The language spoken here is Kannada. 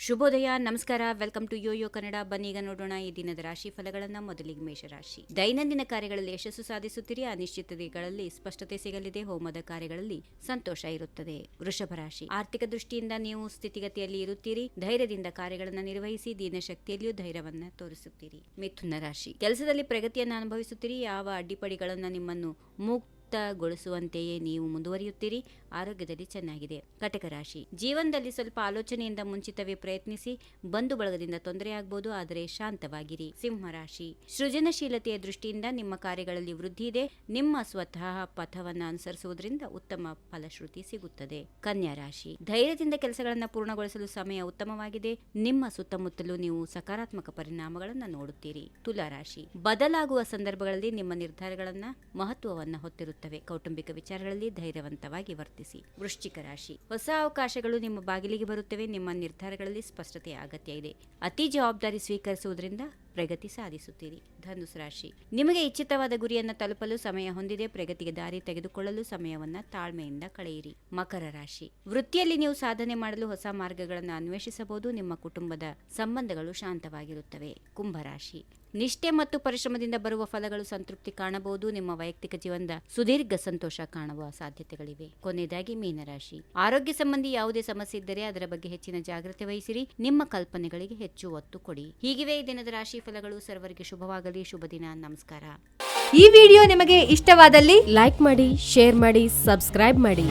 ಶುಭೋದಯ, ನಮಸ್ಕಾರ. Welcome to yoyo Kannada. ಬನ್ನೀಗ ನೋಡೋಣ ಈ ದಿನದ ರಾಶಿ ಫಲಗಳನ್ನ. ಮೊದಲಿಗೆ ಮೇಷರಾಶಿ. ದೈನಂದಿನ ಕಾರ್ಯಗಳಲ್ಲಿ ಯಶಸ್ಸು ಸಾಧಿಸುತ್ತೀರಿ. ಅನಿಶ್ಚಿತತೆಗಳಲ್ಲಿ ಸ್ಪಷ್ಟತೆ ಸಿಗಲಿದೆ. ಹೋಮದ ಕಾರ್ಯಗಳಲ್ಲಿ ಸಂತೋಷ ಇರುತ್ತದೆ. ವೃಷಭ ರಾಶಿ. ಆರ್ಥಿಕ ದೃಷ್ಟಿಯಿಂದ ನೀವು ಸ್ಥಿತಿಗತಿಯಲ್ಲಿ ಇರುತ್ತೀರಿ. ಧೈರ್ಯದಿಂದ ಕಾರ್ಯಗಳನ್ನು ನಿರ್ವಹಿಸಿ. ದೀನಶಕ್ತಿಯಲ್ಲಿಯೂ ಧೈರ್ಯವನ್ನ ತೋರಿಸುತ್ತೀರಿ. ಮಿಥುನ ರಾಶಿ. ಕೆಲಸದಲ್ಲಿ ಪ್ರಗತಿಯನ್ನು ಅನುಭವಿಸುತ್ತೀರಿ. ಯಾವ ಅಡ್ಡಿಪಡಿಗಳನ್ನ ನಿಮ್ಮನ್ನು ಮುಕ್ತಗೊಳಿಸುವಂತೆಯೇ ನೀವು ಮುಂದುವರಿಯುತ್ತೀರಿ. ಆರೋಗ್ಯದಲ್ಲಿ ಚೆನ್ನಾಗಿದೆ. ಕಟಕ ರಾಶಿ. ಜೀವನದಲ್ಲಿ ಸ್ವಲ್ಪ ಆಲೋಚನೆಯಿಂದ ಮುಂಚಿತವೇ ಪ್ರಯತ್ನಿಸಿ. ಬಂಧು ಬಳಗದಿಂದ ತೊಂದರೆಯಾಗಬಹುದು, ಆದರೆ ಶಾಂತವಾಗಿರಿ. ಸಿಂಹ ರಾಶಿ. ಸೃಜನಶೀಲತೆಯ ದೃಷ್ಟಿಯಿಂದ ನಿಮ್ಮ ಕಾರ್ಯಗಳಲ್ಲಿ ವೃದ್ಧಿ ಇದೆ. ನಿಮ್ಮ ಸ್ವತಃ ಪಥವನ್ನು ಅನುಸರಿಸುವುದರಿಂದ ಉತ್ತಮ ಫಲಶ್ರುತಿ ಸಿಗುತ್ತದೆ. ಕನ್ಯಾ ರಾಶಿ. ಧೈರ್ಯದಿಂದ ಕೆಲಸಗಳನ್ನು ಪೂರ್ಣಗೊಳಿಸಲು ಸಮಯ ಉತ್ತಮವಾಗಿದೆ. ನಿಮ್ಮ ಸುತ್ತಮುತ್ತಲೂ ನೀವು ಸಕಾರಾತ್ಮಕ ಪರಿಣಾಮಗಳನ್ನು ನೋಡುತ್ತೀರಿ. ತುಲಾ ರಾಶಿ. ಬದಲಾಗುವ ಸಂದರ್ಭಗಳಲ್ಲಿ ನಿಮ್ಮ ನಿರ್ಧಾರಗಳನ್ನು ಮಹತ್ವವನ್ನು ಹೊತ್ತಿರುತ್ತವೆ. ಕೌಟುಂಬಿಕ ವಿಚಾರಗಳಲ್ಲಿ ಧೈರ್ಯವಂತವಾಗಿ ವರ್ತಿಸಿ. ವೃಶ್ಚಿಕ ರಾಶಿ. ಹೊಸ ಅವಕಾಶಗಳು ನಿಮ್ಮ ಬಾಗಿಲಿಗೆ ಬರುತ್ತವೆ. ನಿಮ್ಮ ನಿರ್ಧಾರಗಳಲ್ಲಿ ಸ್ಪಷ್ಟತೆಯ ಅಗತ್ಯ ಇದೆ. ಅತಿ ಜವಾಬ್ದಾರಿ ಸ್ವೀಕರಿಸುವುದರಿಂದ ಪ್ರಗತಿ ಸಾಧಿಸುತ್ತೀರಿ. ಧನುಸ್ ರಾಶಿ. ನಿಮಗೆ ಇಚ್ಛಿತವಾದ ಗುರಿಯನ್ನು ತಲುಪಲು ಸಮಯ ಹೊಂದಿದೆ. ಪ್ರಗತಿಗೆ ದಾರಿ ತೆಗೆದುಕೊಳ್ಳಲು ಸಮಯವನ್ನ ತಾಳ್ಮೆಯಿಂದ ಕಳೆಯಿರಿ. ಮಕರ ರಾಶಿ. ವೃತ್ತಿಯಲ್ಲಿ ನೀವು ಸಾಧನೆ ಮಾಡಲು ಹೊಸ ಮಾರ್ಗಗಳನ್ನು ಅನ್ವೇಷಿಸಬಹುದು. ನಿಮ್ಮ ಕುಟುಂಬದ ಸಂಬಂಧಗಳು ಶಾಂತವಾಗಿರುತ್ತವೆ. ಕುಂಭರಾಶಿ. ನಿಷ್ಠೆ ಮತ್ತು ಪರಿಶ್ರಮದಿಂದ ಬರುವ ಫಲಗಳು ಸಂತೃಪ್ತಿ ಕಾಣಬಹುದು. ನಿಮ್ಮ ವೈಯಕ್ತಿಕ ಜೀವನದ ಸುದೀರ್ಘ ಸಂತೋಷ ಕಾಣುವ ಸಾಧ್ಯತೆಗಳಿವೆ. ಕೊನೆಯದಾಗಿ ಮೀನರಾಶಿ. ಆರೋಗ್ಯ ಸಂಬಂಧಿ ಯಾವುದೇ ಸಮಸ್ಯೆ ಇದ್ದರೆ ಅದರ ಬಗ್ಗೆ ಹೆಚ್ಚಿನ ಜಾಗ್ರತೆ ವಹಿಸಿರಿ. ನಿಮ್ಮ ಕಲ್ಪನೆಗಳಿಗೆ ಹೆಚ್ಚು ಒತ್ತು ಕೊಡಿ. ಹೀಗಿವೆ ಈ ದಿನದ ರಾಶಿ ಫಲಗಳು. ಸರ್ವರಿಗೆ ಶುಭವಾಗಲಿ. ಶುಭ ದಿನ. ನಮಸ್ಕಾರ. ಈ ವಿಡಿಯೋ ನಿಮಗೆ ಇಷ್ಟವಾದಲ್ಲಿ ಲೈಕ್ ಮಾಡಿ, ಶೇರ್ ಮಾಡಿ, ಸಬ್ಸ್ಕ್ರೈಬ್ ಮಾಡಿ.